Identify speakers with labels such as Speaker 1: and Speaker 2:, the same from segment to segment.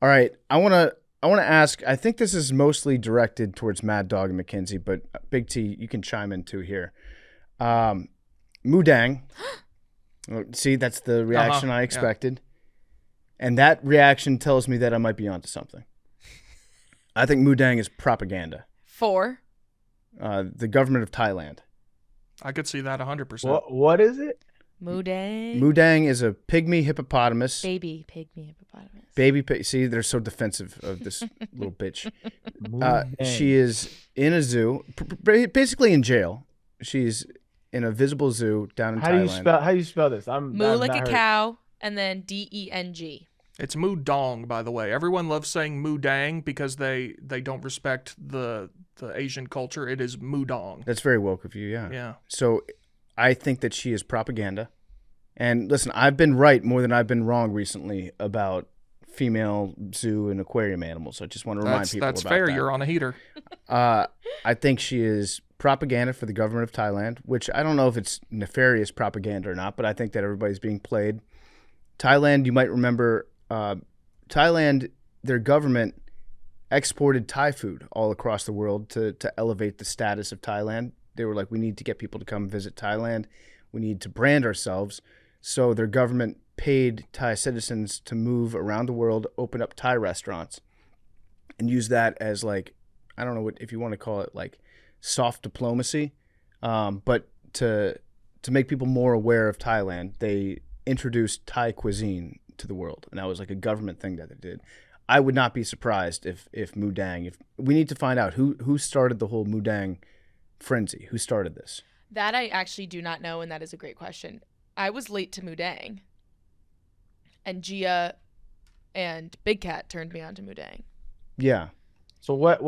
Speaker 1: All right, I want to ask. I think this is mostly directed towards Mad Dog and Mackenzie, but Big T, you can chime in too here. Moo Deng. See, that's the reaction I expected, and that reaction tells me that I might be onto something. I think Moo Deng is propaganda.
Speaker 2: For?
Speaker 1: The government of Thailand.
Speaker 3: I could see that 100%.
Speaker 4: What is it?
Speaker 2: Moo Deng.
Speaker 1: Moo Deng is a pygmy hippopotamus.
Speaker 2: Baby pygmy hippopotamus.
Speaker 1: See, they're so defensive of this little bitch.
Speaker 4: Deng.
Speaker 1: She is in a zoo, basically in jail. She's in a visible zoo down in Thailand.
Speaker 4: How do you spell this?
Speaker 2: Moo like a cow, and then Deng.
Speaker 3: It's Moo Dong, by the way. Everyone loves saying Moo Dang because they don't respect the Asian culture. It is Moo Dong.
Speaker 1: That's very woke of you, yeah.
Speaker 3: Yeah.
Speaker 1: So I think that she is propaganda. And listen, I've been right more than I've been wrong recently about female zoo and aquarium animals. I just want to remind people about that.
Speaker 3: That's fair. You're on a heater.
Speaker 1: I think she is propaganda for the government of Thailand, which I don't know if it's nefarious propaganda or not, but I think that everybody's being played. Thailand, you might remember, Thailand, their government exported Thai food all across the world to elevate the status of Thailand. They were like, we need to get people to come visit Thailand. We need to brand ourselves. So their government paid Thai citizens to move around the world, open up Thai restaurants, and use that as like, I don't know what if you want to call it like soft diplomacy, but to make people more aware of Thailand, they introduced Thai cuisine to the world, and that was like a government thing that they did. I would not be surprised if Moo Deng, if we need to find out who started the whole Moo Deng frenzy, who started this.
Speaker 2: That I actually do not know, and that is a great question. I was late to Moo Deng, and Gia and Big Cat turned me on to Moo Deng.
Speaker 1: Yeah.
Speaker 4: So why is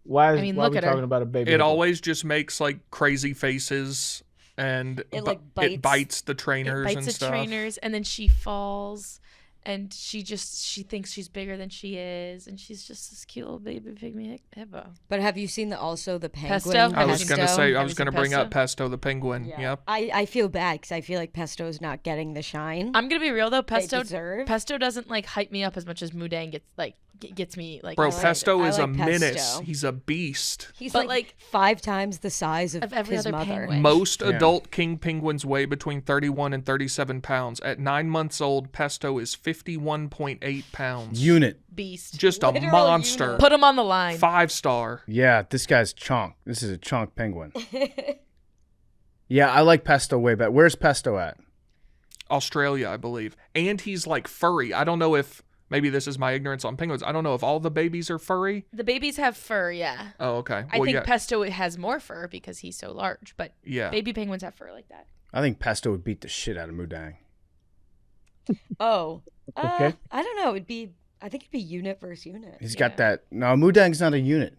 Speaker 4: why are we talking about a baby?
Speaker 3: It always just makes like crazy faces, and it bites the trainers and stuff.
Speaker 2: Trainers, and then she falls, and she thinks she's bigger than she is, and she's just this cute little baby pygmy hippo.
Speaker 5: But have you seen the penguin?
Speaker 2: Pesto?
Speaker 3: I was gonna bring up Pesto the penguin.
Speaker 5: Yeah.
Speaker 3: Yep.
Speaker 5: I feel bad because I feel like Pesto is not getting the shine.
Speaker 2: I'm gonna be real though, Pesto doesn't like hype me up as much as Moo Deng gets me like.
Speaker 3: Bro, Pesto is a
Speaker 5: Pesto.
Speaker 3: menace. He's a beast.
Speaker 5: He's like 5 times the size of
Speaker 2: every
Speaker 5: his
Speaker 2: other
Speaker 5: mother.
Speaker 2: penguin.
Speaker 3: Most adult king penguins weigh between 31 and 37 pounds. At 9 months old, Pesto is 51.8 pounds.
Speaker 1: Unit.
Speaker 2: Beast.
Speaker 3: Just a monster.
Speaker 2: Unit. Put him on the line.
Speaker 3: 5-star.
Speaker 1: Yeah, this guy's chonk. This is a chonk penguin. Yeah, I like Pesto way better. Where's Pesto at?
Speaker 3: Australia, I believe. And he's like furry. I don't know if maybe this is my ignorance on penguins. I don't know if all the babies are furry.
Speaker 2: The babies have fur, yeah.
Speaker 3: Oh, okay.
Speaker 2: I think Pesto has more fur because he's so large, but baby penguins have fur like that.
Speaker 1: I think Pesto would beat the shit out of Moo Deng.
Speaker 5: Okay. I don't know. I think it'd be unit versus unit.
Speaker 1: He's got that. No, Moo Deng's not a unit.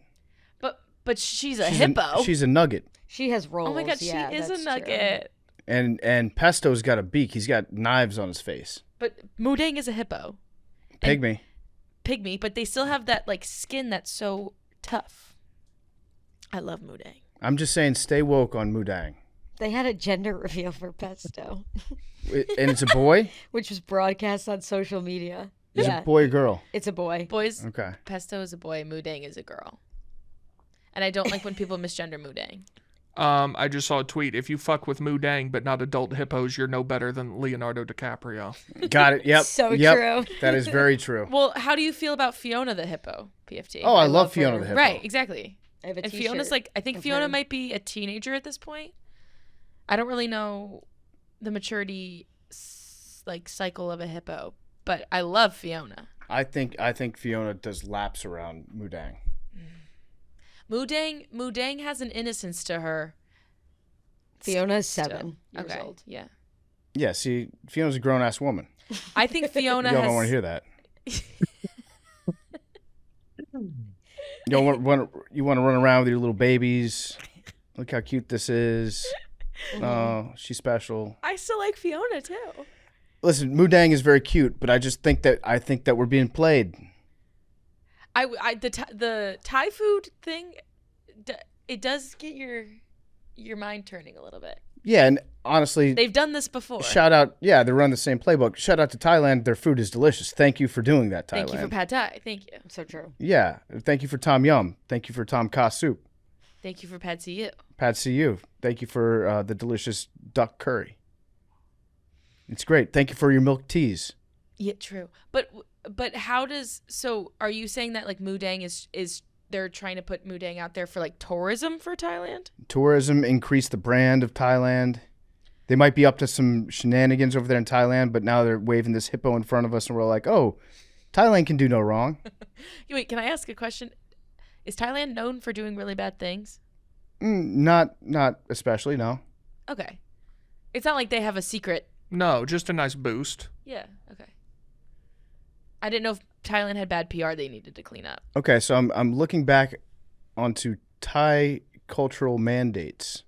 Speaker 2: But she's a hippo.
Speaker 1: She's a nugget.
Speaker 5: She has rolls.
Speaker 2: Oh my god, she is a nugget.
Speaker 1: True. And Pesto's got a beak. He's got knives on his face.
Speaker 2: But Moo Deng is a hippo.
Speaker 1: Pygmy,
Speaker 2: but they still have that like skin that's so tough. I love Moo Deng.
Speaker 1: I'm just saying, stay woke on Moo Deng.
Speaker 5: They had a gender reveal for Pesto.
Speaker 1: And it's a boy?
Speaker 5: Which was broadcast on social media.
Speaker 1: Is it a boy or girl?
Speaker 5: It's a boy.
Speaker 2: Boys.
Speaker 1: Okay.
Speaker 2: Pesto is a boy. Moo Deng is a girl. And I don't like when people misgender Moo Deng.
Speaker 3: I just saw a tweet. If you fuck with Moo Deng but not adult hippos, you're no better than Leonardo DiCaprio.
Speaker 1: Got it. Yep.
Speaker 5: So
Speaker 1: true.
Speaker 5: True.
Speaker 1: That is very true.
Speaker 2: Well, how do you feel about Fiona the hippo, PFT?
Speaker 1: Oh, I love Fiona the hippo.
Speaker 2: Right, exactly.
Speaker 5: I have a
Speaker 2: and
Speaker 5: t-shirt
Speaker 2: Fiona's like, I think Fiona might be a teenager at this point. I don't really know the maturity like cycle of a hippo, but I love Fiona.
Speaker 1: I think Fiona does laps around Moo Deng.
Speaker 2: Moo Deng has an innocence to her.
Speaker 5: Fiona's 7 years
Speaker 2: okay.
Speaker 5: old.
Speaker 2: Yeah.
Speaker 1: Yeah, see, Fiona's a grown-ass woman.
Speaker 2: I think Fiona
Speaker 1: Y'all don't want to hear that. You want to run around with your little babies. Look how cute this is. Oh, she's special.
Speaker 2: I still like Fiona, too.
Speaker 1: Listen, Moo Deng is very cute, but I think that we're being played.
Speaker 2: The Thai food thing, it does get your mind turning a little bit.
Speaker 1: Yeah, and honestly,
Speaker 2: They've done this before.
Speaker 1: shout out. Yeah, they run the same playbook. Shout out to Thailand. Their food is delicious. Thank you for doing that, Thailand.
Speaker 2: Thank you for pad thai. Thank you.
Speaker 5: So true.
Speaker 1: Yeah, thank you for Tom Yum. Thank you for Tom Kha soup.
Speaker 2: Thank you for pad see
Speaker 1: Pad see you. Thank you for the delicious duck curry. It's great. Thank you for your milk teas.
Speaker 2: Yeah, true. But how does are you saying that like Moo Deng is they're trying to put Moo Deng out there for like tourism for Thailand?
Speaker 1: Tourism, increase the brand of Thailand. They might be up to some shenanigans over there in Thailand, but now they're waving this hippo in front of us and we're like, oh, Thailand can do no wrong.
Speaker 2: Wait, can I ask a question? Is Thailand known for doing really bad things?
Speaker 1: Not especially, no.
Speaker 2: Okay. It's not like they have a secret.
Speaker 3: No, just a nice boost.
Speaker 2: Yeah, okay. I didn't know if Thailand had bad PR they needed to clean up.
Speaker 1: Okay, so I'm looking back onto Thai cultural mandates.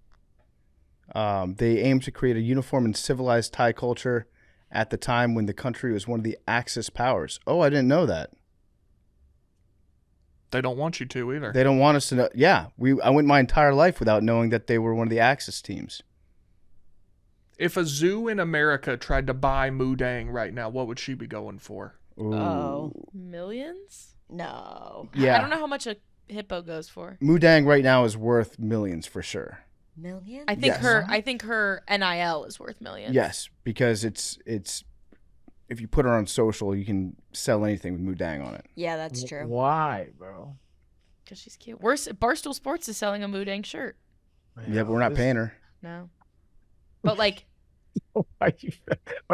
Speaker 1: They aim to create a uniform and civilized Thai culture at the time when the country was one of the Axis powers. Oh, I didn't know that.
Speaker 3: They don't want you to either.
Speaker 1: They don't want us to know. Yeah, I went my entire life without knowing that they were one of the Axis teams.
Speaker 3: If a zoo in America tried to buy Moo Deng right now, what would she be going for?
Speaker 1: Ooh.
Speaker 5: Oh.
Speaker 2: Millions?
Speaker 5: No.
Speaker 1: Yeah.
Speaker 2: I don't know how much a hippo goes for.
Speaker 1: Moo Deng right now is worth millions for sure.
Speaker 5: Millions?
Speaker 2: I think
Speaker 1: Yes.
Speaker 2: her NIL is worth millions.
Speaker 1: Yes, because it's if you put her on social, you can sell anything with Moo Deng on it.
Speaker 5: Yeah, that's true.
Speaker 4: Why, bro?
Speaker 2: Because she's cute. Barstool Sports is selling a Moo Deng shirt.
Speaker 1: Yeah, but we're not paying her.
Speaker 2: No. But like,
Speaker 4: Why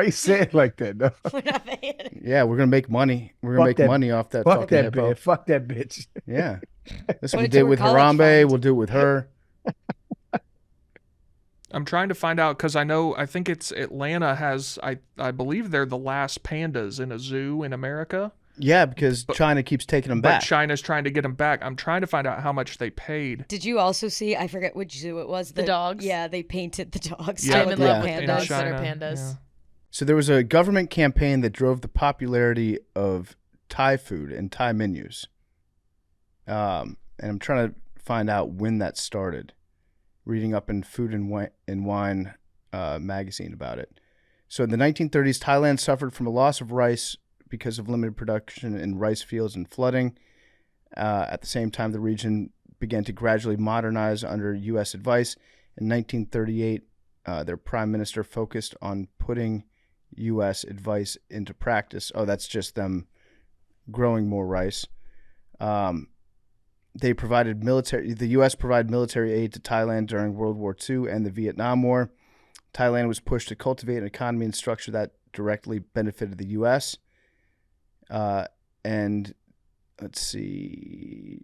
Speaker 4: you say it like that? No?
Speaker 5: We're not paying it.
Speaker 1: Yeah, we're gonna make money. We're gonna
Speaker 4: Fuck
Speaker 1: make
Speaker 4: that-
Speaker 1: money off that
Speaker 4: Fuck
Speaker 1: fucking
Speaker 4: that
Speaker 1: hippo.
Speaker 4: bitch. Fuck that bitch.
Speaker 1: Yeah. Listen,
Speaker 5: Put
Speaker 1: we
Speaker 5: it
Speaker 1: did
Speaker 5: to
Speaker 1: it
Speaker 5: her
Speaker 1: with
Speaker 5: college
Speaker 1: Harambe.
Speaker 5: fund.
Speaker 1: We'll do it with her.
Speaker 3: I'm trying to find out because I think it's Atlanta has, I believe they're the last pandas in a zoo in America.
Speaker 1: Yeah, because China keeps taking them
Speaker 3: But
Speaker 1: back.
Speaker 3: China's trying to get them back. I'm trying to find out how much they paid.
Speaker 5: Did you also see, I forget which zoo it was.
Speaker 2: The dogs?
Speaker 5: Yeah, they painted the dogs.
Speaker 3: Yeah,
Speaker 5: to
Speaker 2: I'm in
Speaker 5: look
Speaker 2: love
Speaker 5: like
Speaker 2: with
Speaker 3: in
Speaker 2: dogs
Speaker 5: pandas.
Speaker 2: that are
Speaker 3: China,
Speaker 2: pandas.
Speaker 3: yeah.
Speaker 1: So there was a government campaign that drove the popularity of Thai food and Thai menus. And I'm trying to find out when that started. Reading up in Food and Wine magazine about it. So in the 1930s, Thailand suffered from a loss of rice because of limited production in rice fields and flooding. At the same time, the region began to gradually modernize under U.S. advice. In 1938, their prime minister focused on putting U.S. advice into practice. Oh, that's just them growing more rice. They provided the U.S. provided military aid to Thailand during World War II and the Vietnam War. Thailand was pushed to cultivate an economy and structure that directly benefited the U.S. And let's see.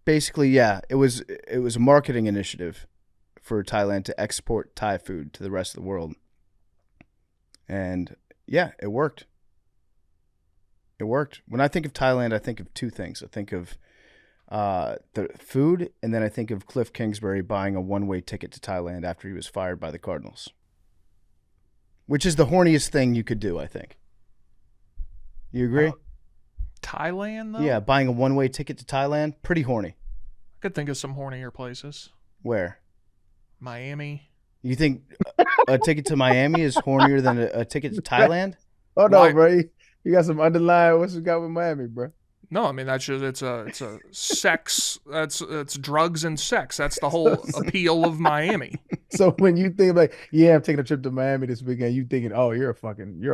Speaker 1: Basically, yeah, it was a marketing initiative for Thailand to export Thai food to the rest of the world. And yeah, it worked. It worked. When I think of Thailand, I think of two things. I think of the food, and then I think of Cliff Kingsbury buying a one-way ticket to Thailand after he was fired by the Cardinals. Which is the horniest thing you could do, I think. You agree?
Speaker 3: Thailand, though?
Speaker 1: Yeah, buying a one-way ticket to Thailand, pretty horny.
Speaker 3: I could think of some hornier places.
Speaker 1: Where?
Speaker 3: Miami.
Speaker 1: You think a ticket to Miami is hornier than a ticket to Thailand?
Speaker 4: Oh no,
Speaker 3: Why-
Speaker 4: bro. You got some underlying. What's you got with Miami, bro?
Speaker 3: No, I mean that's just it's a sex. It's drugs and sex. That's the whole appeal of Miami.
Speaker 4: So when you think like, yeah, I'm taking a trip to Miami this weekend, you thinking, oh, you're a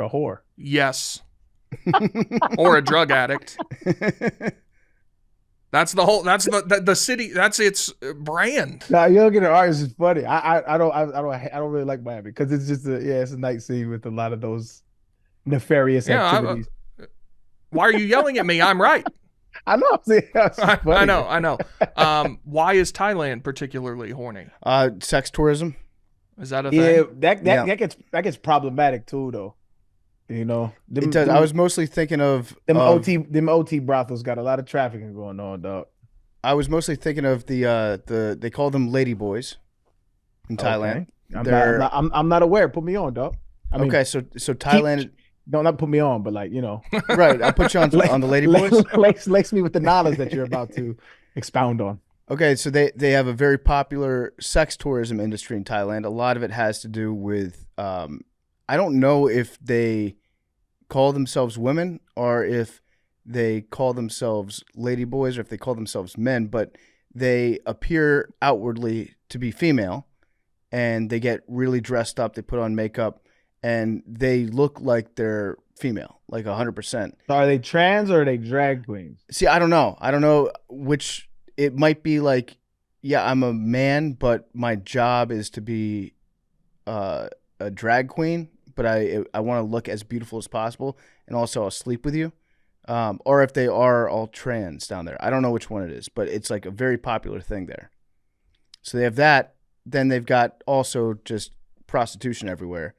Speaker 4: whore.
Speaker 3: Yes, or a drug addict. That's the whole. That's the city. That's its brand.
Speaker 4: Nah, you don't get an artist is funny. I don't really like Miami because it's just it's a night scene with a lot of those nefarious activities.
Speaker 3: Why are you yelling at me? I'm right.
Speaker 4: I know. It's funny.
Speaker 3: I know. Why is Thailand particularly horny?
Speaker 1: Sex tourism.
Speaker 3: Is that a
Speaker 4: Yeah,
Speaker 3: thing?
Speaker 4: that gets problematic too, though. You know,
Speaker 1: It does. I was mostly thinking of
Speaker 4: them OT brothels got a lot of trafficking going on, dog.
Speaker 1: I was mostly thinking of the they call them lady boys in Thailand.
Speaker 4: Okay. I'm not aware. Put me on, dog. I mean,
Speaker 1: Okay, so Thailand.
Speaker 4: don't not put me on, but like, you know,
Speaker 1: Right, I'll put you on the lady boys.
Speaker 4: lace me with the knowledge that you're about to expound on.
Speaker 1: Okay, so they have a very popular sex tourism industry in Thailand. A lot of it has to do with I don't know if they call themselves women or if they call themselves ladyboys or if they call themselves men, but they appear outwardly to be female and they get really dressed up, they put on makeup and they look like they're female, like 100%.
Speaker 4: So are they trans or are they drag queens?
Speaker 1: See, I don't know. I don't know which. It might be like, yeah, I'm a man, but my job is to be a drag queen, but I want to look as beautiful as possible, and also I'll sleep with you. Or if they are all trans down there. I don't know which one it is, but it's like a very popular thing there. So they have that. Then they've got also just prostitution everywhere.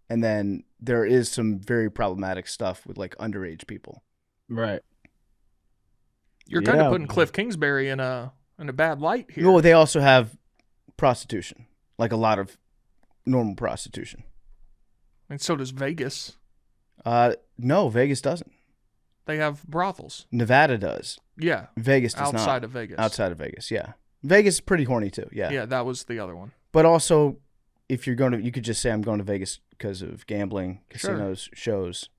Speaker 1: And then there is some very problematic stuff with like underage people.
Speaker 4: Right.
Speaker 3: You're kind of putting Cliff Kingsbury in a bad light here.
Speaker 1: No, they also have prostitution, like a lot of normal prostitution.
Speaker 3: And so does Vegas.
Speaker 1: No, Vegas doesn't.
Speaker 3: They have brothels.
Speaker 1: Nevada does.
Speaker 3: Yeah.
Speaker 1: Vegas does not.
Speaker 3: Outside of Vegas.
Speaker 1: Outside of Vegas, yeah. Vegas is pretty horny too, yeah.
Speaker 3: Yeah, that was the other one.
Speaker 1: But also, if you're going to, you could just say I'm going to Vegas because of gambling, casinos, shows.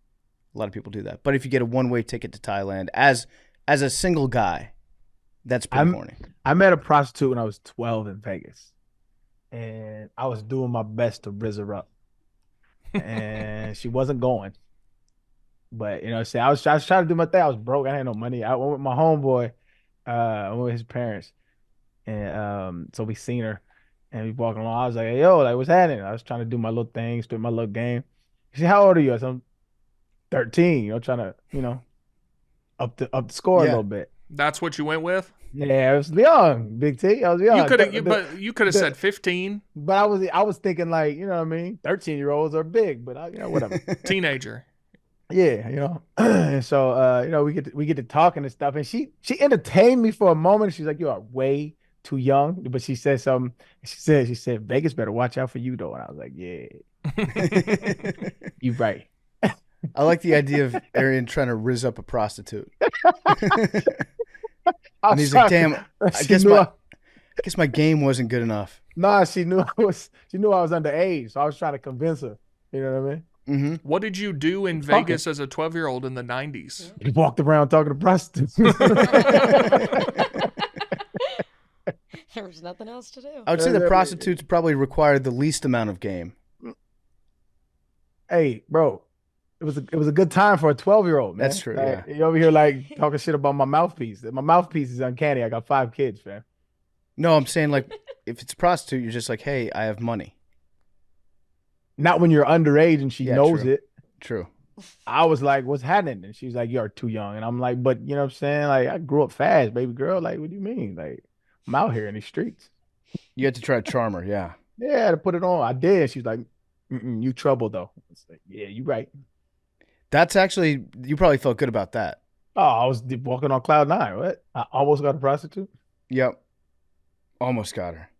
Speaker 1: A lot of people do that. But if you get a one-way ticket to Thailand as a single guy, that's pretty horny.
Speaker 4: I met a prostitute when I was 12 in Vegas, and I was doing my best to rizz her up, and she wasn't going. But I was trying to do my thing. I was broke. I had no money. I went with my homeboy. I went with his parents, and so we seen her, and we walking along. I was like, "Hey, yo, like, what's happening?" I was trying to do my little thing, spit my little game. She said, "How old are you?" I said, "I'm 13." Trying to, up the score a little bit.
Speaker 3: That's what you went with?
Speaker 4: Yeah, I was young, Big T. I was young.
Speaker 3: You could have said 15.
Speaker 4: But I was thinking like, what I mean? 13-year-olds are big, but whatever.
Speaker 3: Teenager.
Speaker 4: Yeah, and so we get to talking and stuff, and she entertained me for a moment. She's like, "You are way too young," but she said something. She said Vegas better watch out for you though, and I was like, "Yeah, you right."
Speaker 1: I like the idea of Arian trying to rizz up a prostitute. And he's like, "Damn, I guess my game wasn't good enough."
Speaker 4: Nah, she knew I was underage, so I was trying to convince her. You know what I mean?
Speaker 1: Mm-hmm.
Speaker 3: What did you do in Vegas as a 12-year-old in the 90s?
Speaker 4: He walked around talking to prostitutes.
Speaker 5: There was nothing else to do.
Speaker 1: I would say the prostitutes probably required the least amount of game.
Speaker 4: Hey, bro, it was a good time for a 12-year-old, man.
Speaker 1: That's true. Yeah.
Speaker 4: You over here like talking shit about my mouthpiece. My mouthpiece is uncanny. I got 5 kids, man.
Speaker 1: No, I'm saying like if it's a prostitute, you're just like, "Hey, I have money."
Speaker 4: Not when you're underage and she knows
Speaker 1: true.
Speaker 4: it.
Speaker 1: True.
Speaker 4: I was like, "What's happening?" And she's like, "You're too young." And I'm like, "But you know what I'm saying? Like, I grew up fast, baby girl. Like, what do you mean? Like, I'm out here in these streets."
Speaker 1: You had to try to charm her, yeah.
Speaker 4: Yeah, I had to put it on. I did. She's like, "You trouble though." It's like, "Yeah, you right."
Speaker 1: That's actually, you probably felt good about that.
Speaker 4: Oh, I was walking on cloud 9. What? I almost got a prostitute.
Speaker 1: Yep. Almost got her.